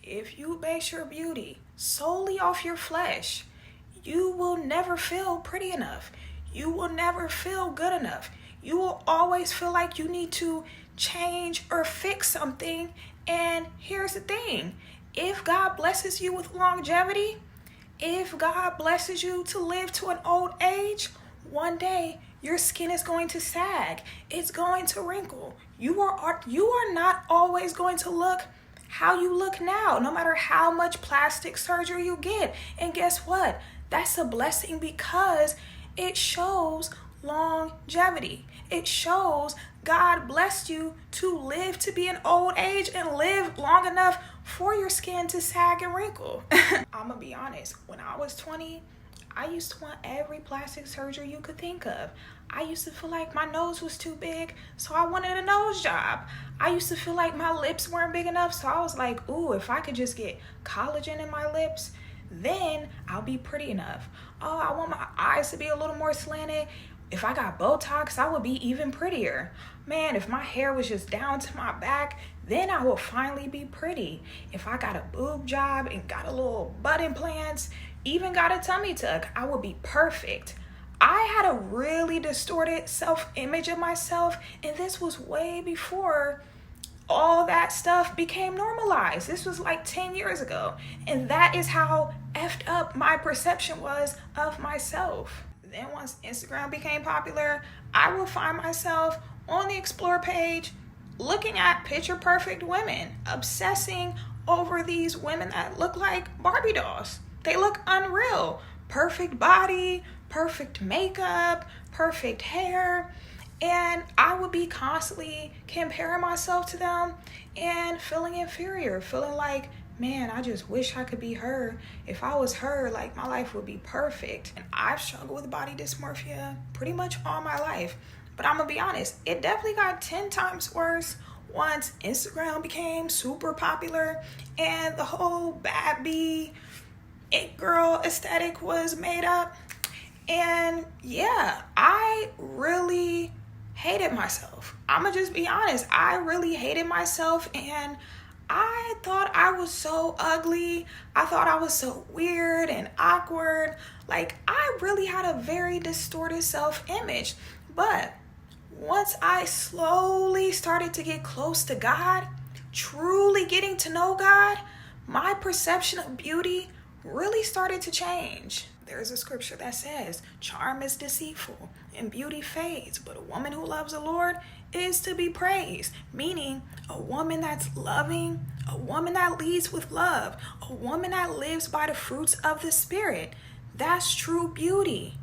if you base your beauty solely off your flesh, you will never feel pretty enough. You will never feel good enough. You will always feel like you need to change or fix something. And here's the thing. If God blesses you with longevity, if God blesses you to live to an old age, one day your skin is going to sag. It's going to wrinkle. You are not always going to look how you look now, no matter how much plastic surgery you get. And guess what? That's a blessing because it shows longevity. It shows God blessed you to live to be an old age and live long enough for your skin to sag and wrinkle. I'm gonna be honest, when I was 20, I used to want every plastic surgery you could think of. I used to feel like my nose was too big, so I wanted a nose job. I used to feel like my lips weren't big enough, so I was like, ooh, if I could just get collagen in my lips, then I'll be pretty enough. Oh, I want my eyes to be a little more slanted. If I got Botox, I would be even prettier. Man, if my hair was just down to my back, then I will finally be pretty. If I got a boob job and got a little butt implants, even got a tummy tuck, I would be perfect. I had a really distorted self-image of myself, and this was way before all that stuff became normalized. This was like 10 years ago, and that is how effed up my perception was of myself. Then once Instagram became popular, I would find myself on the Explore page looking at picture perfect women, obsessing over these women that look like Barbie dolls. They look unreal. Perfect body, perfect makeup, perfect hair. And I would be constantly comparing myself to them and feeling inferior, feeling like, man, I just wish I could be her. If I was her, like, my life would be perfect. And I've struggled with body dysmorphia pretty much all my life. But I'm gonna be honest, it definitely got 10 times worse once Instagram became super popular and the whole bad bee, it girl aesthetic was made up. And yeah, I really hated myself. I'ma just be honest. I really hated myself, and I thought I was so ugly. I thought I was so weird and awkward. Like, I really had a very distorted self-image. But once I slowly started to get close to God, truly getting to know God, my perception of beauty really started to change. There's a scripture that says, charm is deceitful and beauty fades, but a woman who loves the Lord is to be praised. Meaning, a woman that's loving, a woman that leads with love, a woman that lives by the fruits of the Spirit. That's true beauty.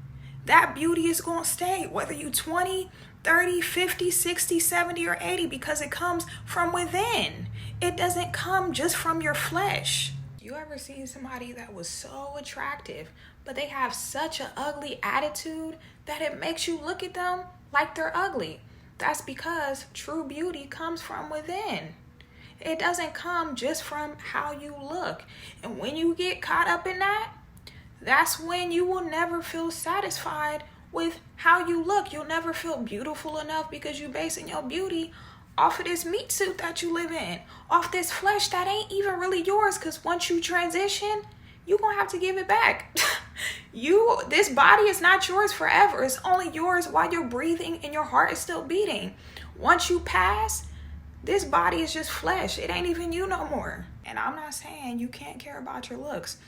That beauty is going to stay, whether you 20, 30, 50, 60, 70, or 80, because it comes from within. It doesn't come just from your flesh. You ever seen somebody that was so attractive, but they have such an ugly attitude that it makes you look at them like they're ugly? That's because true beauty comes from within. It doesn't come just from how you look. And when you get caught up in that, that's when you will never feel satisfied with how you look. You'll never feel beautiful enough because you're basing your beauty off of this meat suit that you live in, off this flesh that ain't even really yours, because once you transition, you're gonna have to give it back. This body is not yours forever. It's only yours while you're breathing and your heart is still beating. Once you pass, this body is just flesh. It ain't even you no more. And I'm not saying you can't care about your looks.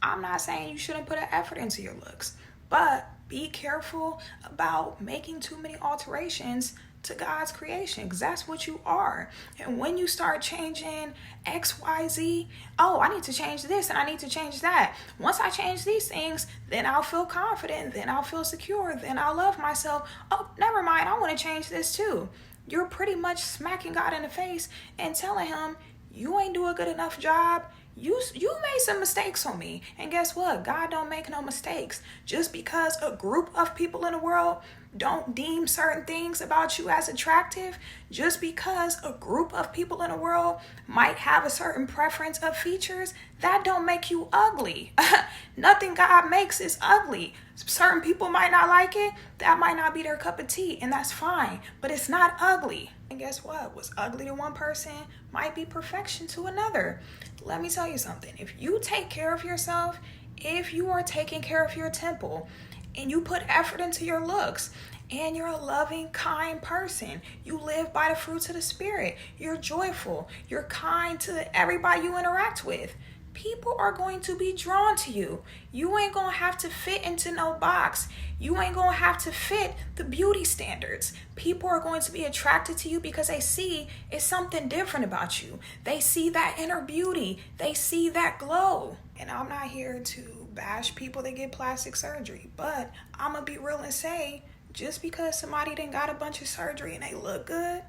I'm not saying you shouldn't put an effort into your looks, but be careful about making too many alterations to God's creation, because that's what you are. And when you start changing X, Y, Z, oh, I need to change this and I need to change that. Once I change these things, then I'll feel confident, then I'll feel secure, then I'll love myself. Oh, never mind, I want to change this too. You're pretty much smacking God in the face and telling him, you ain't do a good enough job. You made some mistakes on me. And guess what? God don't make no mistakes. Just because a group of people in the world don't deem certain things about you as attractive, just because a group of people in the world might have a certain preference of features, that don't make you ugly. Nothing God makes is ugly. Certain people might not like it. That might not be their cup of tea, and that's fine. But it's not ugly. And guess what? What's ugly to one person might be perfection to another. let me tell you something. If you take care of yourself, if you are taking care of your temple and you put effort into your looks, and you're a loving, kind person, you live by the fruits of the Spirit, you're joyful, you're kind to everybody you interact with, people are going to be drawn to you. You ain't gonna have to fit into no box. You ain't gonna have to fit the beauty standards. People are going to be attracted to you because they see it's something different about you. They see that inner beauty. They see that glow. And I'm not here to bash people that get plastic surgery, but I'm gonna be real and say, just because somebody done got a bunch of surgery and they look good,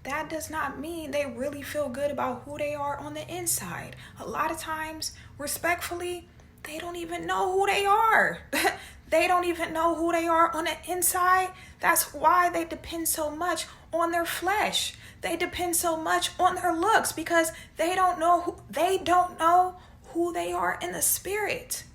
that does not mean they really feel good about who they are on the inside. A lot of times, respectfully, they don't even know who they are. They don't even know who they are on the inside. That's why they depend so much on their flesh. They depend so much on their looks because they don't know who they are in the spirit.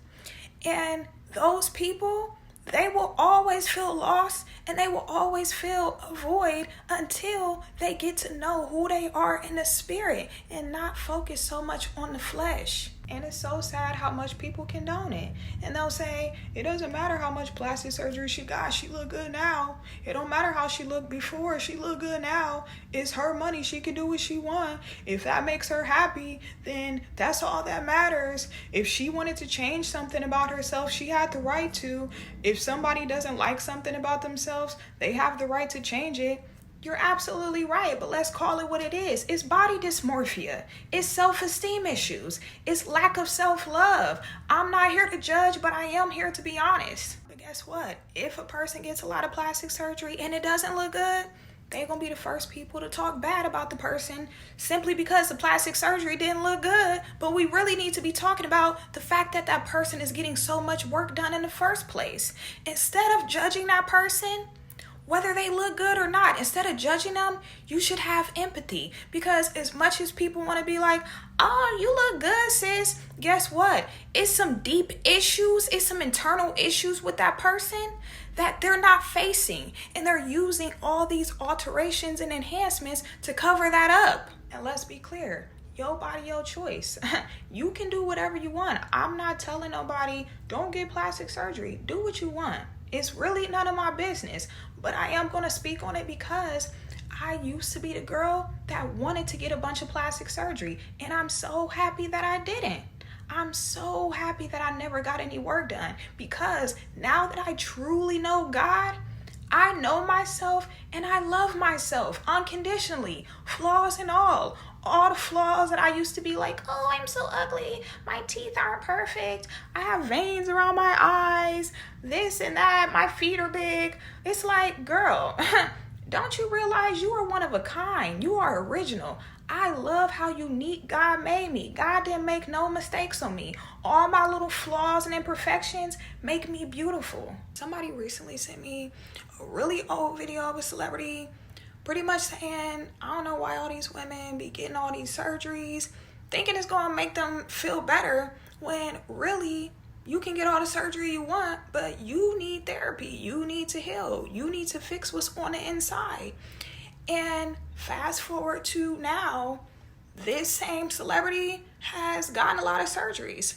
And those people, they will always feel lost and they will always feel a void until they get to know who they are in the spirit and not focus so much on the flesh. And it's so sad how much people condone it. And they'll say, it doesn't matter how much plastic surgery she got, she look good now. It don't matter how she looked before, she look good now. It's her money, she can do what she want. If that makes her happy, then that's all that matters. If she wanted to change something about herself, she had the right to. If somebody doesn't like something about themselves, they have the right to change it. You're absolutely right, but let's call it what it is. It's body dysmorphia. It's self-esteem issues. It's lack of self-love. I'm not here to judge, but I am here to be honest. But guess what? If a person gets a lot of plastic surgery and it doesn't look good, they're going to be the first people to talk bad about the person simply because the plastic surgery didn't look good. But we really need to be talking about the fact that that person is getting so much work done in the first place. Instead of judging that person, whether they look good or not, instead of judging them, you should have empathy. Because as much as people want to be like, oh, you look good, sis, guess what? It's some deep issues, it's some internal issues with that person that they're not facing. And they're using all these alterations and enhancements to cover that up. And let's be clear, your body, your choice. You can do whatever you want. I'm not telling nobody, don't get plastic surgery. Do what you want. It's really none of my business, but I am going to speak on it because I used to be the girl that wanted to get a bunch of plastic surgery, and I'm so happy that I didn't. I'm so happy that I never got any work done because now that I truly know God, I know myself and I love myself unconditionally, flaws and all the flaws that I used to be like, oh, I'm so ugly, my teeth aren't perfect, I have veins around my eyes, this and that, my feet are big. It's like, girl, don't you realize you are one of a kind? You are original. I love how unique God made me. God didn't make no mistakes on me. All my little flaws and imperfections make me beautiful. Somebody recently sent me a really old video of a celebrity pretty much saying, I don't know why all these women be getting all these surgeries, thinking it's going to make them feel better, when really you can get all the surgery you want, but you need therapy. You need to heal. You need to fix what's on the inside. And fast forward to now, this same celebrity has gotten a lot of surgeries.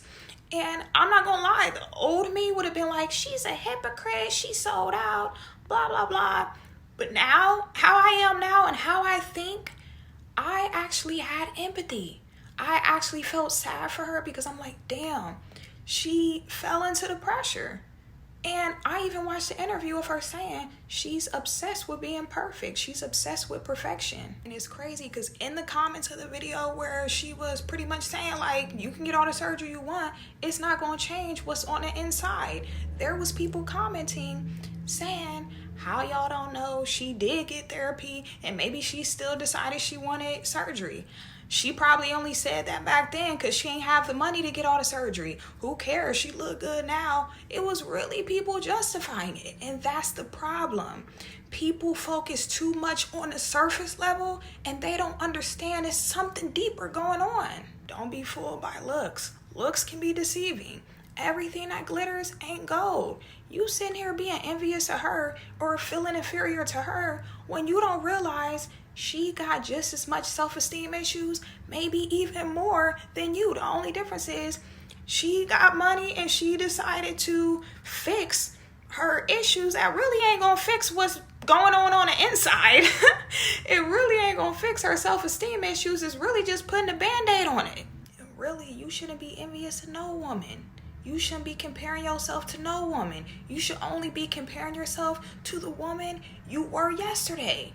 And I'm not going to lie, the old me would have been like, she's a hypocrite, she sold out, blah, blah, blah. But now, how I am now and how I think, I actually had empathy. I actually felt sad for her because I'm like, damn, she fell into the pressure. And I even watched the interview of her saying she's obsessed with being perfect. She's obsessed with perfection. And it's crazy because in the comments of the video where she was pretty much saying like, you can get all the surgery you want, it's not going to change what's on the inside. There was people commenting saying, how y'all don't know she did get therapy and maybe she still decided she wanted surgery. She probably only said that back then because she ain't have the money to get all the surgery. Who cares? She look good now. It was really people justifying it. And that's the problem. People focus too much on the surface level and they don't understand there's something deeper going on. Don't be fooled by looks. Looks can be deceiving. Everything that glitters ain't gold. You sitting here being envious of her or feeling inferior to her when you don't realize She got just as much self-esteem issues, maybe even more than you. The only difference is she got money and she decided to fix her issues that really ain't gonna fix what's going on the inside. It really ain't gonna fix her self-esteem issues. It's really just putting a band-aid on it. And really, you shouldn't be envious of no woman. You shouldn't be comparing yourself to no woman. You should only be comparing yourself to the woman you were yesterday.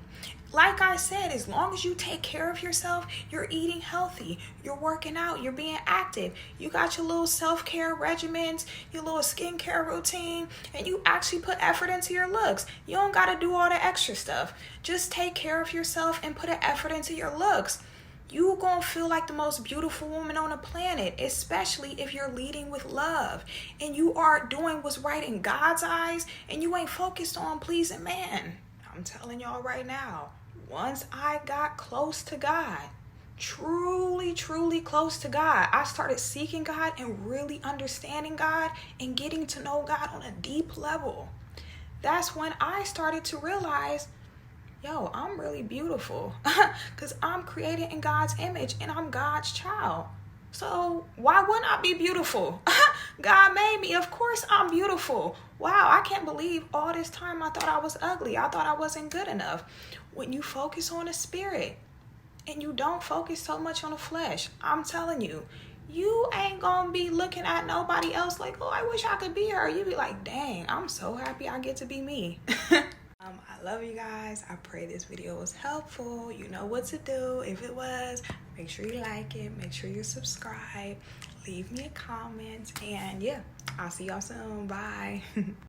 Like I said, as long as you take care of yourself, you're eating healthy, you're working out, you're being active, you got your little self-care regimens, your little skincare routine, and you actually put effort into your looks. You don't got to do all the extra stuff. Just take care of yourself and put an effort into your looks. You gonna feel like the most beautiful woman on the planet, especially if you're leading with love and you are doing what's right in God's eyes and you ain't focused on pleasing man. I'm telling y'all right now, once I got close to God, truly close to God, I started seeking God and really understanding God and getting to know God on a deep level. That's when I started to realize, yo, I'm really beautiful because I'm created in God's image and I'm God's child. So why wouldn't I be beautiful? God made me. Of course I'm beautiful. Wow, I can't believe all this time I thought I was ugly. I thought I wasn't good enough. When you focus on the spirit and you don't focus so much on the flesh, I'm telling you, you ain't gonna be looking at nobody else like, oh, I wish I could be her. You be like, dang, I'm so happy I get to be me. I love you guys. I pray this video was helpful. You know what to do. If it was, make sure you like it. Make sure you subscribe. Leave me a comment. And yeah, I'll see y'all soon. Bye.